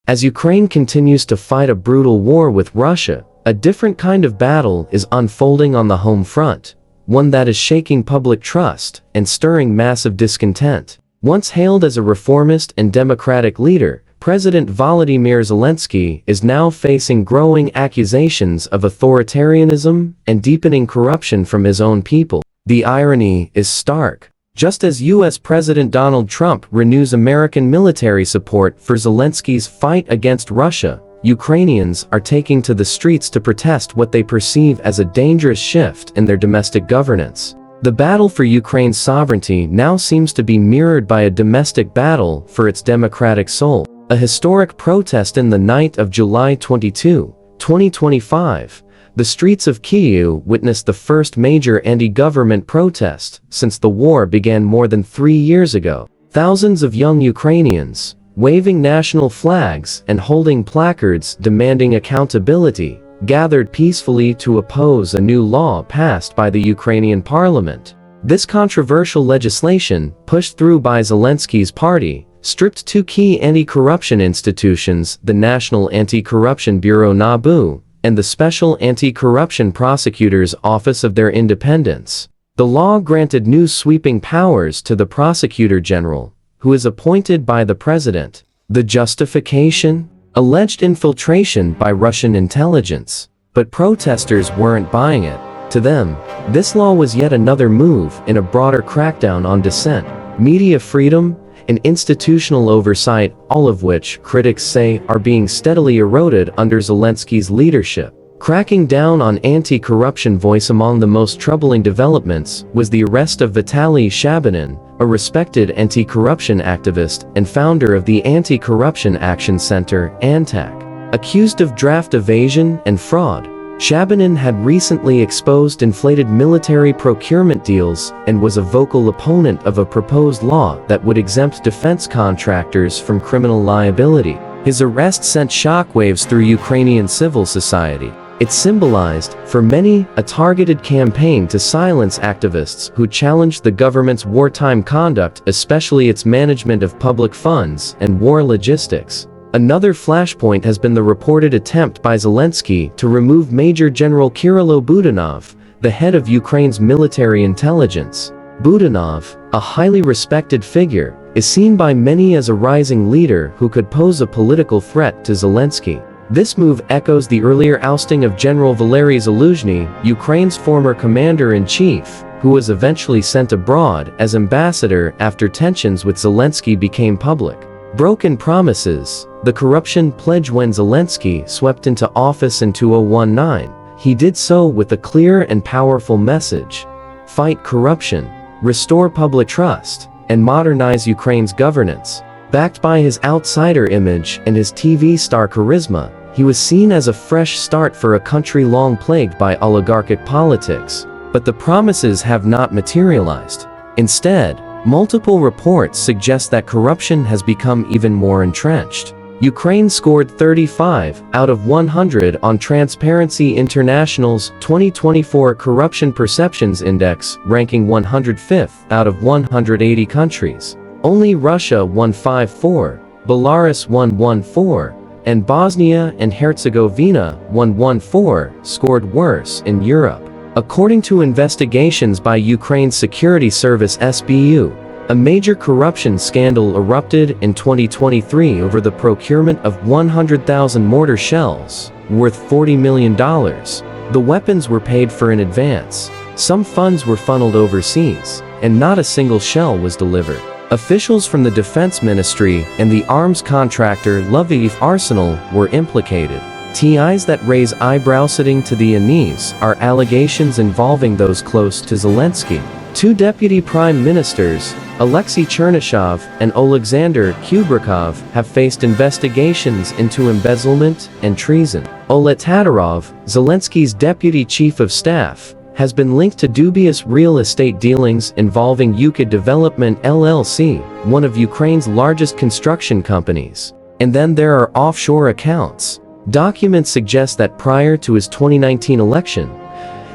As Ukraine continues to fight a brutal war with Russia, a different kind of battle is unfolding on the home front, one that is shaking public trust and stirring massive discontent. Once hailed as a reformist and democratic leader, President Volodymyr Zelensky is now facing growing accusations of authoritarianism and deepening corruption from his own people. The irony is stark. Just as U.S. President Donald Trump renews American military support for Zelensky's fight against Russia, Ukrainians are taking to the streets to protest what they perceive as a dangerous shift in their domestic governance. The battle for Ukraine's sovereignty now seems to be mirrored by a domestic battle for its democratic soul. A historic protest in the night of July 22, 2025, the streets of Kyiv witnessed the first major anti-government protest since the war began more than 3 years ago. Thousands of young Ukrainians, waving national flags and holding placards demanding accountability, gathered peacefully to oppose a new law passed by the Ukrainian parliament. This controversial legislation, pushed through by Zelensky's party, stripped two key anti-corruption institutions, the National Anti-Corruption Bureau (NABU) and the Special Anti-Corruption Prosecutor's Office of their independence. The law granted new sweeping powers to the Prosecutor General, who is appointed by the President. The justification? Alleged infiltration by Russian intelligence. But protesters weren't buying it. To them, this law was yet another move in a broader crackdown on dissent, media freedom, and institutional oversight, all of which, critics say, are being steadily eroded under Zelensky's leadership. Cracking down on anti-corruption voice. Among the most troubling developments was the arrest of Vitaly Shabanin, a respected anti-corruption activist and founder of the Anti-Corruption Action Center, ANTAC. Accused of draft evasion and fraud, Shabanin had recently exposed inflated military procurement deals and was a vocal opponent of a proposed law that would exempt defense contractors from criminal liability. His arrest sent shockwaves through Ukrainian civil society. It symbolized, for many, a targeted campaign to silence activists who challenged the government's wartime conduct, especially its management of public funds and war logistics. Another flashpoint has been the reported attempt by Zelensky to remove Major General Kirill Budanov, the head of Ukraine's military intelligence. Budanov, a highly respected figure, is seen by many as a rising leader who could pose a political threat to Zelensky. This move echoes the earlier ousting of General Valery Zaluzhny, Ukraine's former commander-in-chief, who was eventually sent abroad as ambassador after tensions with Zelensky became public. Broken promises. The corruption pledge. When Zelensky swept into office in 2019, he did so with a clear and powerful message: fight corruption, restore public trust, and modernize Ukraine's governance. Backed by his outsider image and his TV star charisma, he was seen as a fresh start for a country long plagued by oligarchic politics. But the promises have not materialized. Instead, multiple reports suggest that corruption has become even more entrenched. Ukraine scored 35 out of 100 on Transparency International's 2024 Corruption Perceptions Index, ranking 105th out of 180 countries. Only Russia 154, Belarus 114, and Bosnia and Herzegovina 114 scored worse in Europe. According to investigations by Ukraine's security service SBU, a major corruption scandal erupted in 2023 over the procurement of 100,000 mortar shells, worth $40 million. The weapons were paid for in advance. Some funds were funneled overseas, and not a single shell was delivered. Officials from the Defense Ministry and the arms contractor Lviv Arsenal were implicated. TIs that raise eyebrows. Sitting to the unease are allegations involving those close to Zelensky. Two deputy prime ministers, Alexei Chernyshov and Oleksandr Kubrikov, have faced investigations into embezzlement and treason. Oleg Tatarov, Zelensky's deputy chief of staff, has been linked to dubious real estate dealings involving UK Development LLC, one of Ukraine's largest construction companies. And then there are offshore accounts. Documents suggest that prior to his 2019 election,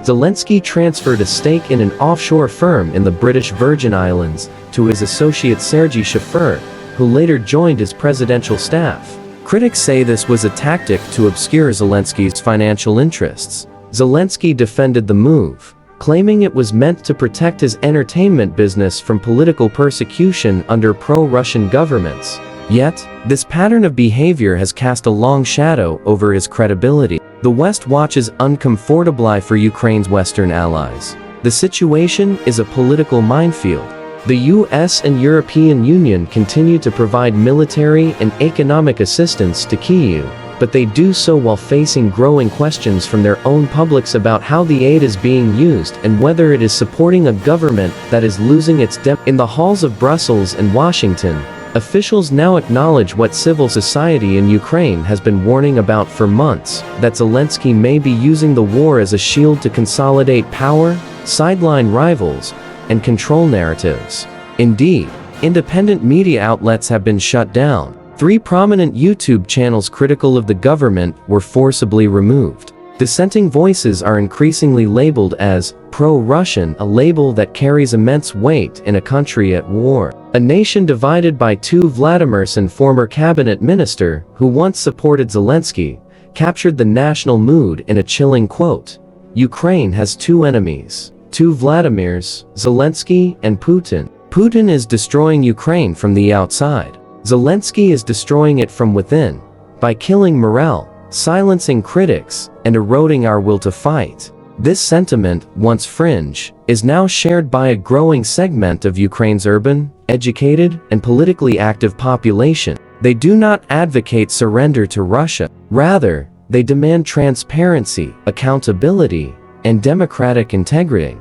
Zelensky transferred a stake in an offshore firm in the British Virgin Islands to his associate Sergei Shafir, who later joined his presidential staff. Critics say this was a tactic to obscure Zelensky's financial interests. Zelensky defended the move, claiming it was meant to protect his entertainment business from political persecution under pro-Russian governments. Yet, this pattern of behavior has cast a long shadow over his credibility. The West watches uncomfortably for Ukraine's Western allies. The situation is a political minefield. The US and European Union continue to provide military and economic assistance to Kyiv, but they do so while facing growing questions from their own publics about how the aid is being used and whether it is supporting a government that is losing its in the halls of Brussels and Washington. Officials now acknowledge what civil society in Ukraine has been warning about for months, that Zelensky may be using the war as a shield to consolidate power, sideline rivals, and control narratives. Indeed, independent media outlets have been shut down. 3 prominent YouTube channels critical of the government were forcibly removed. Dissenting voices are increasingly labeled as pro-Russian, a label that carries immense weight in a country at war. A nation divided by 2 Volodymyr and former cabinet minister, who once supported Zelensky, captured the national mood in a chilling quote. Ukraine has 2 enemies. 2 Volodymyrs, Zelensky and Putin. Putin is destroying Ukraine from the outside. Zelensky is destroying it from within, by killing morale, silencing critics, and eroding our will to fight. This sentiment, once fringe, is now shared by a growing segment of Ukraine's urban, educated, and politically active population. They do not advocate surrender to Russia. Rather, they demand transparency, accountability, and democratic integrity,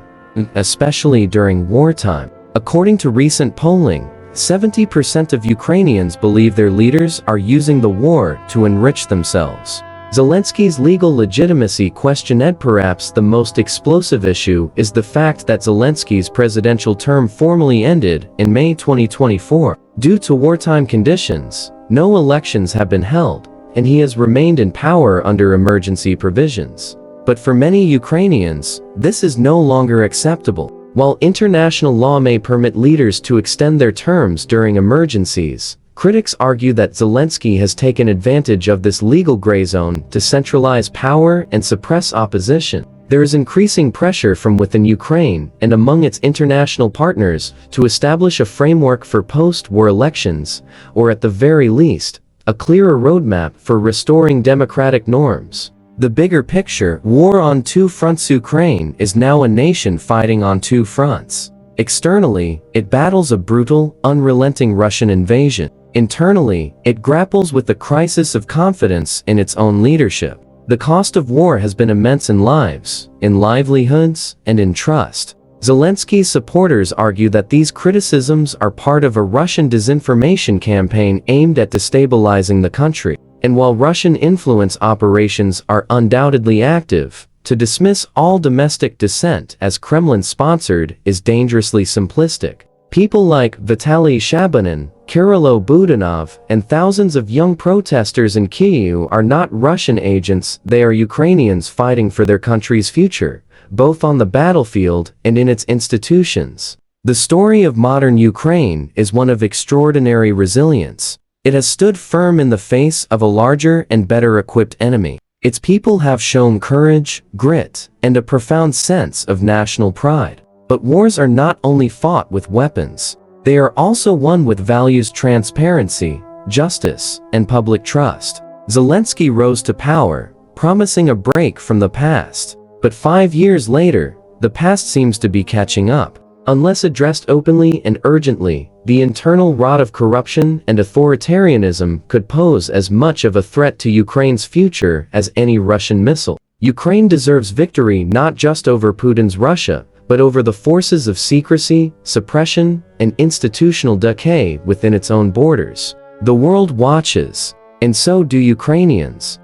especially during wartime. According to recent polling, 70% of Ukrainians believe their leaders are using the war to enrich themselves. Zelensky's legal legitimacy questioned. Perhaps the most explosive issue is the fact that Zelensky's presidential term formally ended in May 2024. Due to wartime conditions, no elections have been held, and he has remained in power under emergency provisions. But for many Ukrainians, this is no longer acceptable. While international law may permit leaders to extend their terms during emergencies, critics argue that Zelensky has taken advantage of this legal gray zone to centralize power and suppress opposition. There is increasing pressure from within Ukraine and among its international partners to establish a framework for post-war elections, or at the very least, a clearer roadmap for restoring democratic norms. The bigger picture, war on 2 fronts. Ukraine is now a nation fighting on 2 fronts. Externally, it battles a brutal, unrelenting Russian invasion. Internally, it grapples with the crisis of confidence in its own leadership. The cost of war has been immense in lives, in livelihoods, and in trust. Zelensky's supporters argue that these criticisms are part of a Russian disinformation campaign aimed at destabilizing the country. And while Russian influence operations are undoubtedly active, to dismiss all domestic dissent as Kremlin-sponsored is dangerously simplistic. People like Vitaly Shabanin, Kirilo Budanov, and thousands of young protesters in Kyiv are not Russian agents, they are Ukrainians fighting for their country's future, both on the battlefield and in its institutions. The story of modern Ukraine is one of extraordinary resilience. It has stood firm in the face of a larger and better equipped enemy. Its people have shown courage, grit, and a profound sense of national pride. But wars are not only fought with weapons. They are also won with values: transparency, justice, and public trust. Zelensky rose to power, promising a break from the past. But 5 years later, the past seems to be catching up. Unless addressed openly and urgently, the internal rot of corruption and authoritarianism could pose as much of a threat to Ukraine's future as any Russian missile. Ukraine deserves victory not just over Putin's Russia, but over the forces of secrecy, suppression, and institutional decay within its own borders. The world watches, and so do Ukrainians.